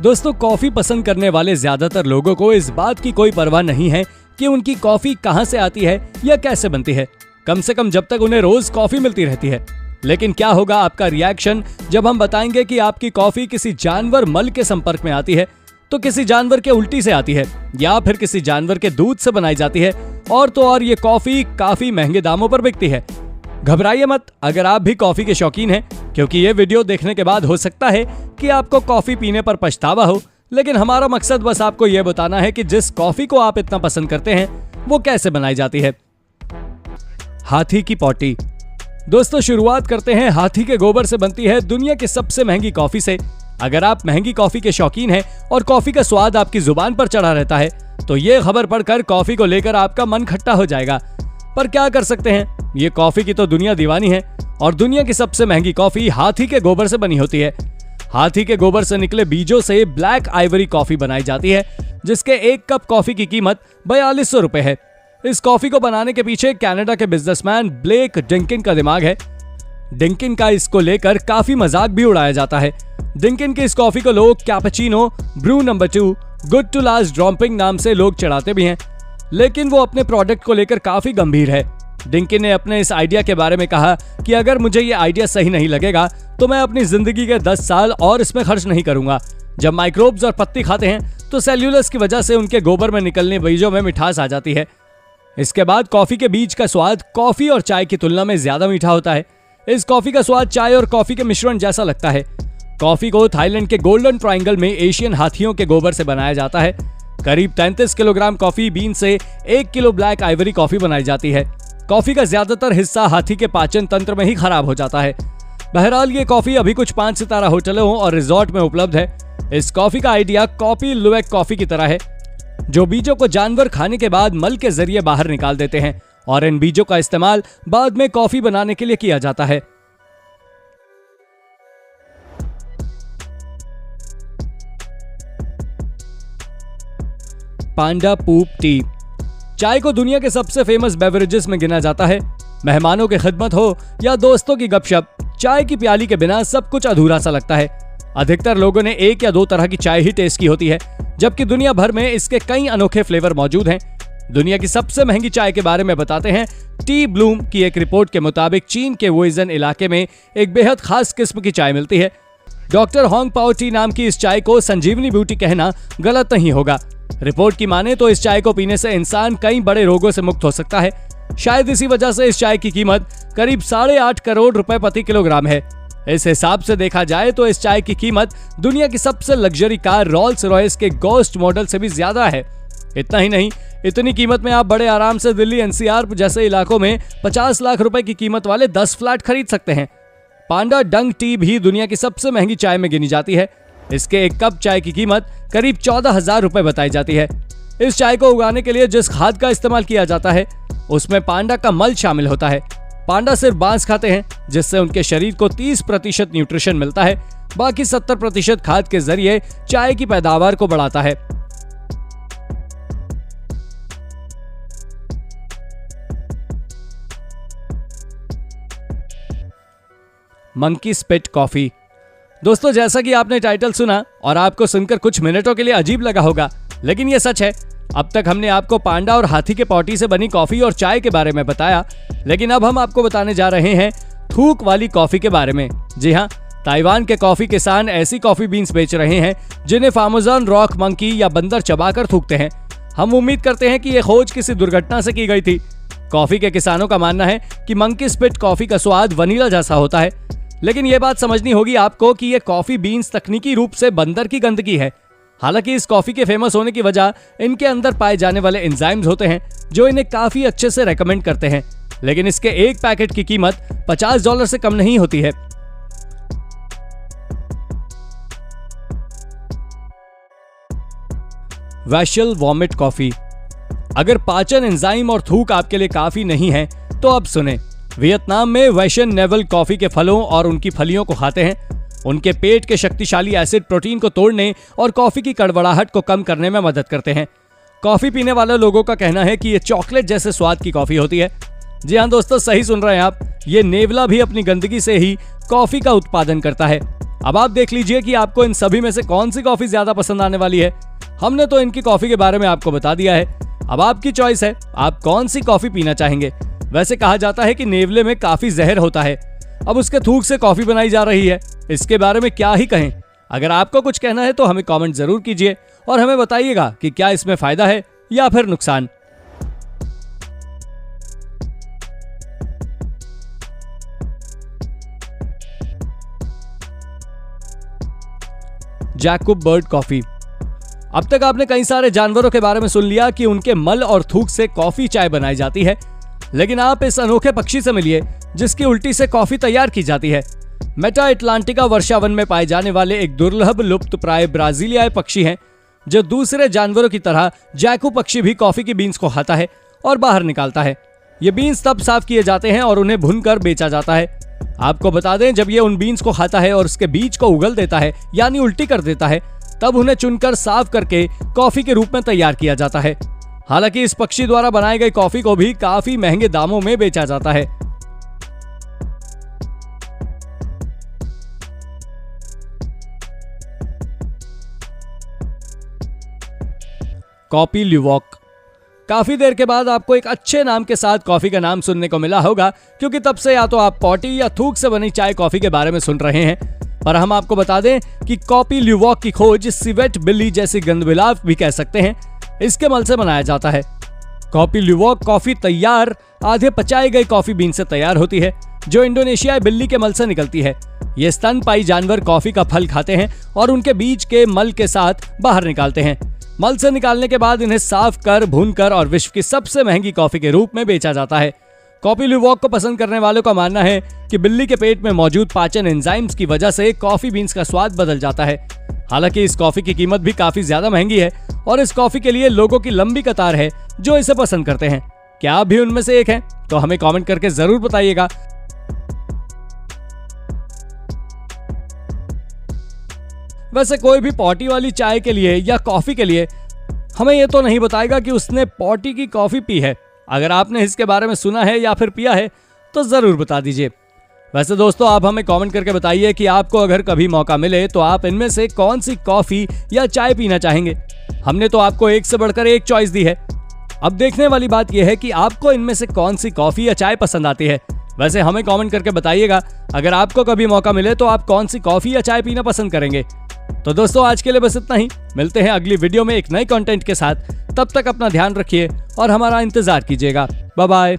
दोस्तों, कॉफी पसंद करने वाले ज्यादातर लोगों को इस बात की कोई परवाह नहीं है कि उनकी कॉफी कहां से आती है या कैसे बनती है, कम से कम जब तक उन्हें रोज कॉफी मिलती रहती है। लेकिन क्या होगा आपका रिएक्शन जब हम बताएंगे कि आपकी कॉफी किसी जानवर मल के संपर्क में आती है, तो किसी जानवर के उल्टी से आती है या फिर किसी जानवर के दूध से बनाई जाती है, और तो और ये कॉफी काफी महंगे दामों पर बिकती है। घबराइए मत अगर आप भी कॉफी के शौकीन हैं, क्योंकि ये वीडियो देखने के बाद हो सकता है कि आपको कॉफी पीने पर पछतावा हो, लेकिन हमारा मकसद बस आपको यह बताना है कि जिस कॉफी को आप इतना पसंद करते हैं वो कैसे बनाई जाती है। हाथी की पॉटी। दोस्तों, शुरुआत करते हैं हाथी के गोबर से बनती है दुनिया की सबसे महंगी कॉफी से। अगर आप महंगी कॉफी के शौकीन हैं और कॉफी का स्वाद आपकी जुबान पर चढ़ा रहता है, तो ये खबर पढ़कर कॉफी को लेकर आपका मन खट्टा हो जाएगा। पर क्या कर सकते हैं, ये कॉफी की तो दुनिया दीवानी है और दुनिया की सबसे महंगी कॉफी हाथी के गोबर से बनी होती है। हाथी के गोबर से निकले बीजों से ब्लैक आइवरी कॉफी बनाई जाती है, जिसके एक कप कॉफी की कीमत 4200 रुपए है। इस कॉफी को बनाने के पीछे कनाडा के बिजनेसमैन ब्लेक डिंकिन का दिमाग है। डिंकिन का इसको लेकर काफी मजाक भी उड़ाया जाता है। डिंकिन की इस कॉफी को लोग cappuccino, Bru number 2, good to last dropping नाम से लोग चढ़ाते भी हैं, लेकिन वो अपने प्रोडक्ट को लेकर काफी गंभीर है। डिंकिन ने अपने इस आइडिया के बारे में कहा कि अगर मुझे ये आइडिया सही नहीं लगेगा तो मैं अपनी जिंदगी के 10 साल और इसमें खर्च नहीं करूंगा। जब माइक्रोब्स और पत्ती खाते हैं तो सेल्यूलस की वजह से उनके गोबर में निकलने बीजों में मिठास आ जाती है। इसके बाद कॉफी के बीज का स्वाद कॉफी और चाय की तुलना में ज्यादा मीठा होता है। इस कॉफी का स्वाद चाय और कॉफी के मिश्रण जैसा लगता है। कॉफी को थाईलैंड के गोल्डन ट्रायंगल में एशियन हाथियों के गोबर से बनाया जाता है। करीब 33 किलोग्राम कॉफी बीन से 1 किलो ब्लैक आइवरी कॉफी बनाई जाती है। कॉफी का ज्यादातर हिस्सा हाथी के पाचन तंत्र में ही खराब हो जाता है। बहरहाल ये कॉफी अभी कुछ 5 सितारा होटलों और रिजॉर्ट में उपलब्ध है। इस कॉफी का आइडिया कॉपी लुवेक कॉफी की तरह है, जो बीजों को जानवर खाने के बाद मल के जरिए बाहर निकाल देते हैं और इन बीजों का इस्तेमाल बाद में कॉफी बनाने के लिए किया जाता है। पांडा पूप टी। चाय को दुनिया के सबसे फेमस बेवरेजेस में गिना जाता है। मेहमानों की खिदमत हो या दोस्तों की गपशप, चाय की प्याली के बिना सब कुछ अधूरा सा लगता है। अधिकतर लोगों ने 1 या 2 तरह की चाय ही टेस्ट की होती है, जबकि दुनिया भर में इसके कई अनोखे फ्लेवर मौजूद हैं। दुनिया की सबसे महंगी चाय के बारे में बताते हैं। टी ब्लूम की एक रिपोर्ट के मुताबिक चीन के वुइजन इलाके में एक बेहद खास किस्म की चाय मिलती है। डॉक्टर होंग पाओ टी नाम की इस चाय को संजीवनी ब्यूटी कहना गलत नहीं होगा। रिपोर्ट की माने तो इस चाय को पीने से इंसान कई बड़े रोगों से मुक्त हो सकता है। शायद इसी वजह से इस चाय की कीमत करीब 8.5 करोड़ रुपए प्रति किलोग्राम है। इस हिसाब से देखा जाए तो इस चाय की कीमत दुनिया की सबसे लग्जरी कार रोल्स रॉयस के गोस्ट मॉडल से भी ज्यादा है। इतना ही नहीं, इतनी कीमत में आप बड़े आराम से दिल्ली एनसीआर जैसे इलाकों में 50 लाख रुपए की कीमत वाले 10 फ्लैट खरीद सकते हैं। पांडा डंग टी भी दुनिया की सबसे महंगी चाय में गिनी जाती है। इसके एक कप चाय की कीमत करीब 14,000 रुपए बताई जाती है। इस चाय को उगाने के लिए जिस खाद का इस्तेमाल किया जाता है उसमें पांडा का मल शामिल होता है। पांडा सिर्फ बांस खाते हैं, जिससे उनके शरीर को 30% न्यूट्रिशन मिलता है। बाकी 70% खाद के जरिए चाय की पैदावार को बढ़ाता है। Monkey spit coffee. दोस्तों, जैसा कि आपने टाइटल सुना और आपको सुनकर कुछ मिनटों के लिए अजीब लगा होगा, लेकिन यह सच है। अब तक हमने आपको पांडा और हाथी के पॉटी से बनी कॉफी और चाय के बारे में बताया, लेकिन अब हम आपको बताने जा रहे हैं थूक वाली कॉफी के बारे में। जी हाँ, ताइवान के कॉफी किसान ऐसी कॉफी बीन्स बेच रहे हैं जिन्हें फार्मोजान रॉक मंकी या बंदर चबाकर थूकते हैं। हम उम्मीद करते हैं कि यह खोज किसी दुर्घटना से की गई थी। कॉफी के किसानों का मानना है कि मंकी स्पिट कॉफी का स्वाद वनीला जैसा होता है, लेकिन यह बात समझनी होगी आपको कि यह कॉफी बीन्स तकनीकी रूप से बंदर की गंदगी है। हालांकि इस कॉफी के फेमस होने की वजह इनके अंदर पाए जाने वाले एंजाइम्स होते हैं जो इन्हें काफी अच्छे से रेकमेंड करते हैं, लेकिन इसके एक पैकेट की कीमत $50 से कम नहीं होती है। Vessel vomit coffee. अगर पाचन एंजाइम और थूक आपके लिए काफी नहीं है तो अब सुने। वियतनाम में वैशन नेवल कॉफी के फलों और उनकी फलियों को खाते हैं। उनके पेट के शक्तिशाली एसिड प्रोटीन को तोड़ने और कॉफी की कड़वड़ाहट को कम करने में मदद करते हैं। कॉफी पीने वाले लोगों का कहना है कि ये चॉकलेट जैसे स्वाद की कॉफी होती है। जी हाँ दोस्तों, सही सुन रहे हैं आप, ये नेवला भी अपनी गंदगी से ही कॉफी का उत्पादन करता है। अब आप देख लीजिए कि आपको इन सभी में से कौन सी कॉफी ज्यादा पसंद आने वाली है। हमने तो इनकी कॉफी के बारे में आपको बता दिया है, अब आपकी चॉइस है, आप कौन सी कॉफी पीना चाहेंगे। वैसे कहा जाता है कि नेवले में काफी जहर होता है, अब उसके थूक से कॉफी बनाई जा रही है, इसके बारे में क्या ही कहें। अगर आपको कुछ कहना है तो हमें कमेंट जरूर कीजिए और हमें बताइएगा कि क्या इसमें फायदा है या फिर नुकसान। Jacob bird coffee. अब तक आपने कई सारे जानवरों के बारे में सुन लिया कि उनके मल और थूक से कॉफी चाय बनाई जाती है, लेकिन आप इस अनोखे पक्षी से मिलिए जिसकी उल्टी से कॉफी तैयार की जाती है। मेटा अटलांटिका वर्षावन में पाए जाने वाले एक दुर्लभ लुप्त प्राय ब्राजीलियाई पक्षी हैं, जो दूसरे जानवरों की तरह जैकू पक्षी भी कॉफी की बीन्स को खाता है और बाहर निकालता है। ये बीन्स तब साफ किए जाते हैं और उन्हें भूनकर बेचा जाता है। आपको बता दें, जब ये उन बीन्स को खाता है और उसके बीज को उगल देता है यानी उल्टी कर देता है, तब उन्हें चुनकर साफ करके कॉफी के रूप में तैयार किया जाता है। हालांकि इस पक्षी द्वारा बनाई गई कॉफी को भी काफी महंगे दामों में बेचा जाता है। कॉफी ल्यूवॉक। काफी देर के बाद आपको एक अच्छे नाम के साथ कॉफी का नाम सुनने को मिला होगा, क्योंकि तब से या तो आप पॉटी या थूक से बनी चाय कॉफी के बारे में सुन रहे हैं। पर हम आपको बता दें कि कॉफी ल्यूवॉक की खोज सिवेट बिल्ली जैसी गंधविलाप भी कह सकते हैं, इसके मल से बनाया जाता है। कॉफी ल्यूवॉक कॉफी तैयार आधे पचाई गई कॉफी बीन से तैयार होती है, जो इंडोनेशियाई बिल्ली के मल से निकलती है। ये स्तनपायी जानवर कॉफी का फल खाते हैं और उनके बीज के मल के साथ बाहर निकालते हैं। मल से निकालने के बाद इन्हें साफ कर, भूनकर और विश्व की सबसे महंगी कॉफी के रूप में बेचा जाता है। कॉफी ल्यूवॉक को पसंद करने वालों का मानना है कि बिल्ली के पेट में मौजूद पाचन एंजाइम्स की वजह से कॉफी बीन्स का स्वाद बदल जाता है। हालांकि इस कॉफी की कीमत भी काफी ज्यादा महंगी है और इस कॉफी के लिए लोगों की लंबी कतार है जो इसे पसंद करते हैं। क्या आप भी उनमें से एक हैं? तो हमें कमेंट करके जरूर बताइएगा। वैसे कोई भी पॉटी वाली चाय के लिए या कॉफी के लिए हमें यह तो नहीं बताएगा कि उसने पॉटी की कॉफी पी है। अगर आपने इसके बारे में सुना है या फिर पिया है तो जरूर बता दीजिए। वैसे दोस्तों, आप हमें कमेंट करके बताइए कि आपको अगर कभी मौका मिले तो आप इनमें से कौन सी कॉफी या चाय पीना चाहेंगे। हमने तो आपको एक से बढ़कर एक चॉइस दी है। अब देखने वाली बात यह है कि आपको इनमें से कौन सी कॉफी या चाय पसंद आती है। वैसे हमें कमेंट करके बताइएगा, अगर आपको कभी मौका मिले तो आप कौन सी कॉफी या चाय पीना पसंद करेंगे। तो दोस्तों, आज के लिए बस इतना ही। मिलते हैं अगली वीडियो में एक नए कंटेंट के साथ। तब तक अपना ध्यान रखिए और हमारा इंतजार कीजिएगा। Bye bye.